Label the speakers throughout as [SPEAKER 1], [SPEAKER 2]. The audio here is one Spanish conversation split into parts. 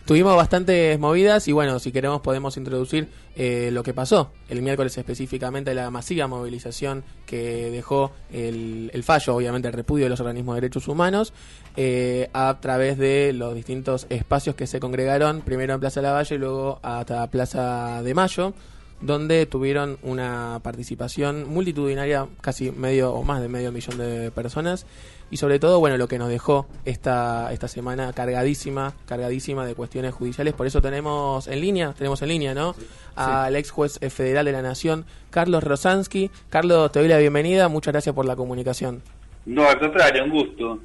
[SPEAKER 1] Tuvimos bastantes movidas y bueno, si queremos podemos introducir lo que pasó el miércoles, específicamente la masiva movilización que dejó el fallo, obviamente el repudio de los organismos de derechos humanos, a través de los distintos espacios que se congregaron, primero en Plaza Lavalle y luego hasta Plaza de Mayo, donde tuvieron una participación multitudinaria, casi medio o más de medio millón de personas, y sobre todo, bueno, lo que nos dejó esta semana cargadísima de cuestiones judiciales. Por eso tenemos en línea, ¿no? Sí. Al ex juez federal de la Nación, Carlos Rosansky. Carlos, te doy la bienvenida, muchas gracias por la comunicación.
[SPEAKER 2] No, al contrario, un gusto.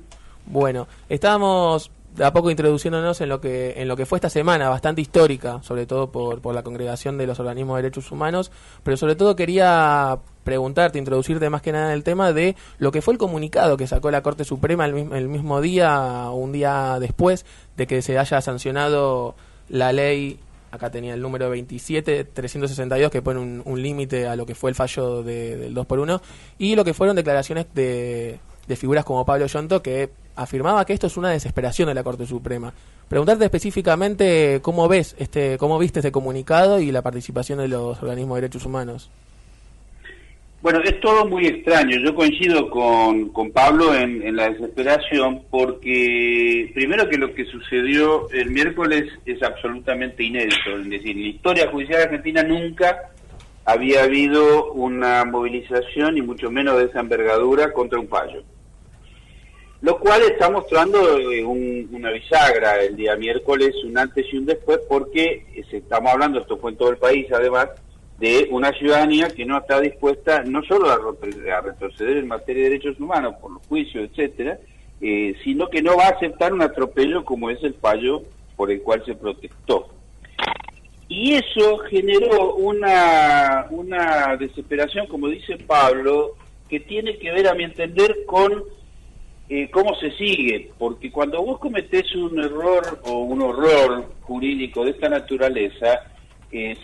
[SPEAKER 1] Bueno, estábamos de a poco introduciéndonos en lo que fue esta semana, bastante histórica, sobre todo por la congregación de los organismos de derechos humanos, pero sobre todo quería preguntarte, introducirte más que nada en el tema de lo que fue el comunicado que sacó la Corte Suprema el mismo día, o un día después de que se haya sancionado la ley, acá tenía el número 27.362, que pone un límite a lo que fue el fallo del 2x1, y lo que fueron declaraciones de figuras como Pablo Yonto, que afirmaba que esto es una desesperación de la Corte Suprema. Preguntarte específicamente cómo viste este comunicado y la participación de los organismos de derechos humanos.
[SPEAKER 2] Bueno, es todo muy extraño. Yo coincido con Pablo en la desesperación, porque primero que lo que sucedió el miércoles es absolutamente inédito. Es decir, en la historia judicial argentina nunca había habido una movilización, y mucho menos de esa envergadura, contra un fallo. Lo cual está mostrando una bisagra el día miércoles, un antes y un después, porque estamos hablando, esto fue en todo el país además, de una ciudadanía que no está dispuesta no solo a retroceder en materia de derechos humanos por los juicios, etcétera, sino que no va a aceptar un atropello como es el fallo por el cual se protestó. Y eso generó una desesperación, como dice Pablo, que tiene que ver, a mi entender, con cómo se sigue, porque cuando vos cometés un error o un horror jurídico de esta naturaleza,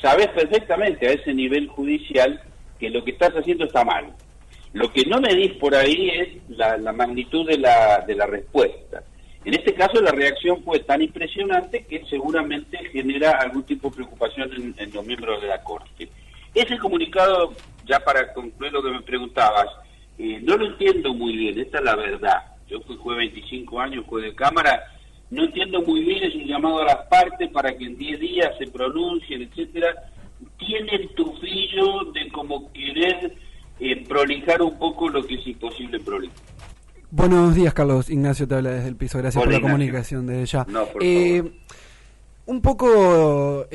[SPEAKER 2] sabés perfectamente a ese nivel judicial que lo que estás haciendo está mal. Lo que no medís por ahí es la magnitud de la respuesta. En este caso la reacción fue tan impresionante que seguramente genera algún tipo de preocupación en los miembros de la Corte. Ese comunicado, ya para concluir lo que me preguntabas, no lo entiendo muy bien, esta es la verdad. Yo fui juez 25 años, juez de Cámara, no entiendo muy bien, es un llamado a las partes para que en 10 días se pronuncien, etcétera. Tiene el tufillo de como querer prolijar un poco lo que es imposible prolijar.
[SPEAKER 3] Buenos días, Carlos. Ignacio te habla desde el piso. Gracias por la comunicación desde ya.
[SPEAKER 2] No, por favor.
[SPEAKER 3] Un poco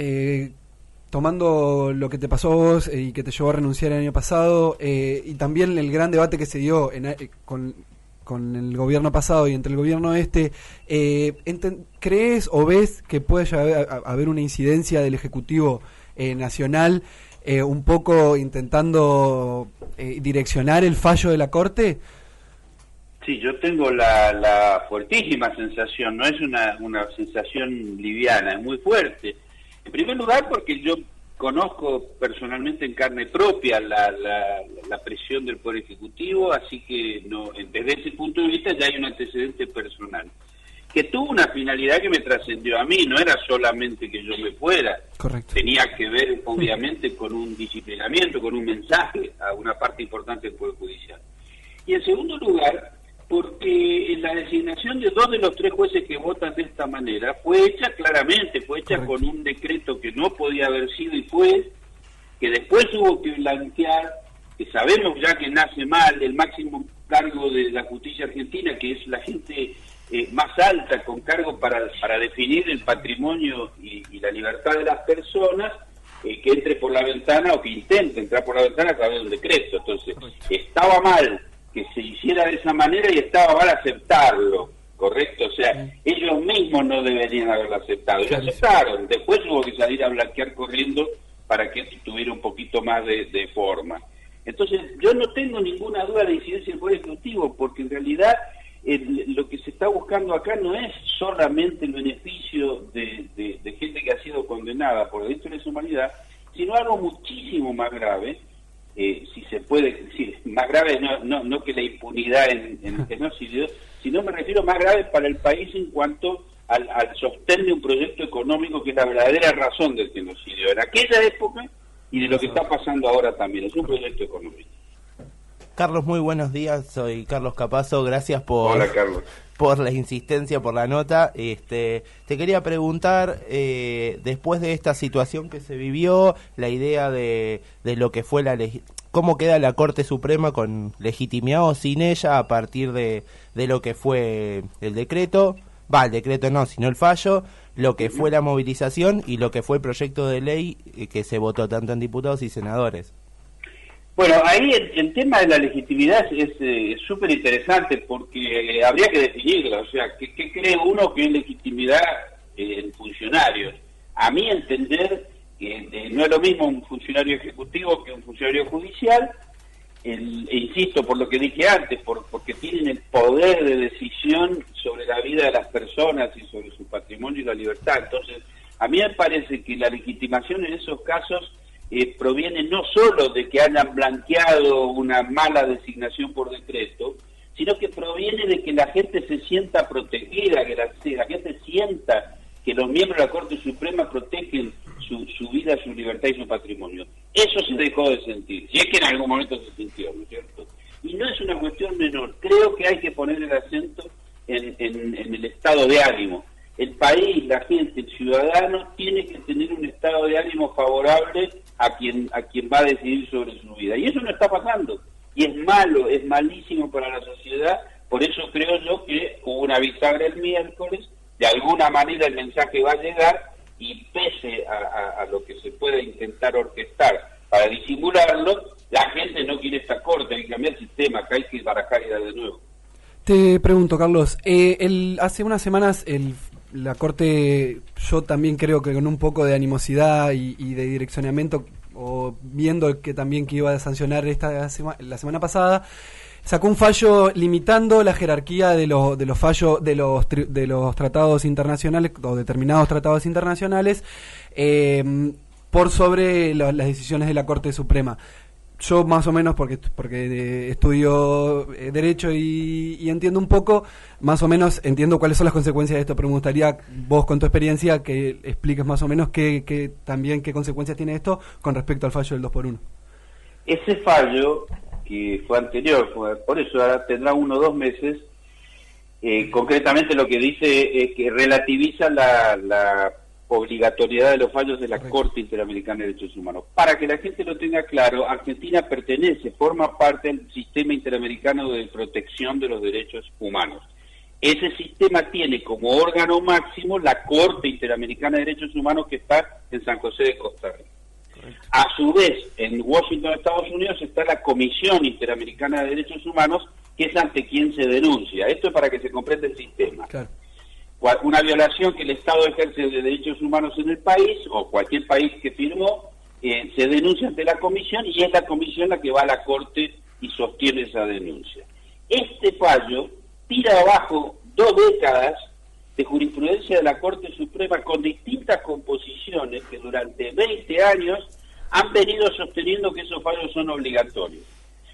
[SPEAKER 3] tomando lo que te pasó a vos y que te llevó a renunciar el año pasado, y también el gran debate que se dio con el gobierno pasado y entre el gobierno ¿crees o ves que puede haber una incidencia del Ejecutivo Nacional un poco intentando direccionar el fallo de la Corte?
[SPEAKER 2] Sí, yo tengo la fuertísima sensación, no es una sensación liviana, es muy fuerte. En primer lugar, porque yo conozco personalmente en carne propia la presión del Poder Ejecutivo, así que desde ese punto de vista ya hay un antecedente personal, que tuvo una finalidad que me trascendió a mí, no era solamente que yo me fuera.
[SPEAKER 3] Correcto. Tenía
[SPEAKER 2] que ver obviamente con un disciplinamiento, con un mensaje a una parte importante del Poder Judicial. Y en segundo lugar, porque la designación de 2 de los 3 jueces que votan de esta manera fue hecha claramente, fue hecha
[SPEAKER 3] Correcto.
[SPEAKER 2] Con un decreto que no podía haber sido y fue, que después hubo que blanquear, que sabemos ya que nace mal el máximo cargo de la justicia argentina, que es la gente más alta con cargo para definir el patrimonio y la libertad de las personas, que entre por la ventana o que intente entrar por la ventana a través de un decreto. Entonces, estaba mal que se hiciera de esa manera y estaba mal aceptarlo, ¿correcto? O sea, ellos mismos no deberían haberlo aceptado. Ellos aceptaron, después hubo que salir a blanquear corriendo para que esto tuviera un poquito más de forma. Entonces, yo no tengo ninguna duda de incidencia del Poder Ejecutivo, porque en realidad lo que se está buscando acá no es solamente el beneficio de gente que ha sido condenada por delitos de lesa humanidad, sino algo muchísimo más grave, si se puede decir, más grave no que la impunidad en el genocidio, sino me refiero más grave para el país en cuanto al sostén de un proyecto económico que es la verdadera razón del genocidio en aquella época y de lo que está pasando ahora también. Es un proyecto económico.
[SPEAKER 4] Carlos, muy buenos días, soy Carlos Capazo, gracias
[SPEAKER 2] Hola, Carlos.
[SPEAKER 4] por la insistencia, por la nota. Te quería preguntar, después de esta situación que se vivió, la idea de lo que fue cómo queda la Corte Suprema con legitimidad o sin ella a partir de lo que fue el decreto, el decreto no, sino el fallo, lo que fue la movilización y lo que fue el proyecto de ley que se votó tanto en diputados y senadores.
[SPEAKER 2] Bueno, ahí el tema de la legitimidad es súper interesante porque habría que definirla. O sea, ¿qué cree uno que es legitimidad en funcionarios? A mi entender, no es lo mismo un funcionario ejecutivo que un funcionario judicial, e insisto por lo que dije antes, porque tienen el poder de decisión sobre la vida de las personas y sobre su patrimonio y la libertad. Entonces, a mí me parece que la legitimación en esos casos proviene no solo de que hayan blanqueado una mala designación por decreto, sino que proviene de que la gente se sienta protegida, que la gente sienta que los miembros de la Corte Suprema protegen su vida, su libertad y su patrimonio. Eso se dejó de sentir, si es que en algún momento se sintió, ¿no es cierto? Y no es una cuestión menor, creo que hay que poner el acento en el estado de ánimo. El país, la gente, el ciudadano tiene que tener un estado de ánimo favorable a quien va a decidir sobre su vida. Y eso no está pasando. Y es malo, es malísimo para la sociedad. Por eso creo yo que hubo una bisagra el miércoles. De alguna manera el mensaje va a llegar y pese a lo que se pueda intentar orquestar para disimularlo, la gente no quiere esta corte, hay que cambiar el sistema, acá hay que barajar y dar de nuevo.
[SPEAKER 3] Te pregunto, Carlos, hace unas semanas la Corte, yo también creo que con un poco de animosidad y de direccionamiento, o viendo que también que iba a sancionar la semana pasada, sacó un fallo limitando la jerarquía de los fallos de los tratados internacionales o determinados tratados internacionales por sobre las decisiones de la Corte Suprema. Yo más o menos, porque estudio Derecho y entiendo un poco, más o menos entiendo cuáles son las consecuencias de esto, pero me gustaría vos con tu experiencia que expliques más o menos qué consecuencias tiene esto con respecto al fallo del 2x1.
[SPEAKER 2] Ese fallo, que fue anterior, por eso ahora tendrá 1 o 2 meses, concretamente lo que dice es que relativiza la obligatoriedad de los fallos de la Corte Interamericana de Derechos Humanos. Para que la gente lo tenga claro, Argentina forma parte del Sistema Interamericano de Protección de los Derechos Humanos. Ese sistema tiene como órgano máximo la Corte Interamericana de Derechos Humanos que está en San José de Costa Rica. Correcto. A su vez, en Washington, Estados Unidos, está la Comisión Interamericana de Derechos Humanos, que es ante quien se denuncia. Esto es para que se comprenda el sistema. Claro. Una violación que el Estado ejerce de derechos humanos en el país, o cualquier país que firmó, se denuncia ante la Comisión, y es la Comisión la que va a la Corte y sostiene esa denuncia. Este fallo tira abajo 2 décadas de jurisprudencia de la Corte Suprema con distintas composiciones que durante 20 años han venido sosteniendo que esos fallos son obligatorios.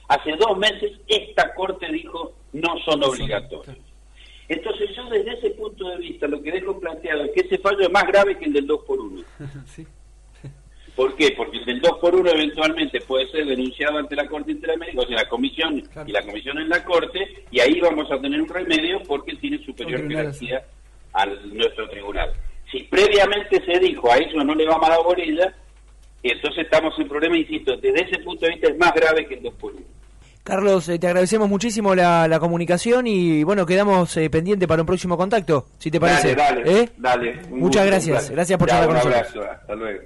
[SPEAKER 2] Hace 2 meses esta Corte dijo no son obligatorios. Entonces yo desde ese punto de vista lo que dejo planteado es que ese fallo es más grave que el del 2x1.
[SPEAKER 3] Sí.
[SPEAKER 2] ¿Por qué? Porque el del 2x1 eventualmente puede ser denunciado ante la Corte Interamericana, o sea, la Comisión, claro, y la Comisión en la Corte, y ahí vamos a tener un remedio porque tiene superior jerarquía al nuestro tribunal. Si previamente se dijo a eso no le va a dar bolilla, entonces estamos en problema, insisto, desde ese punto de vista es más grave que el 2x1.
[SPEAKER 5] Carlos, te agradecemos muchísimo la comunicación y bueno, quedamos pendientes para un próximo contacto, si te parece.
[SPEAKER 2] Dale.
[SPEAKER 5] Muchas gracias por charlar con nosotros.
[SPEAKER 2] Un abrazo, hasta luego.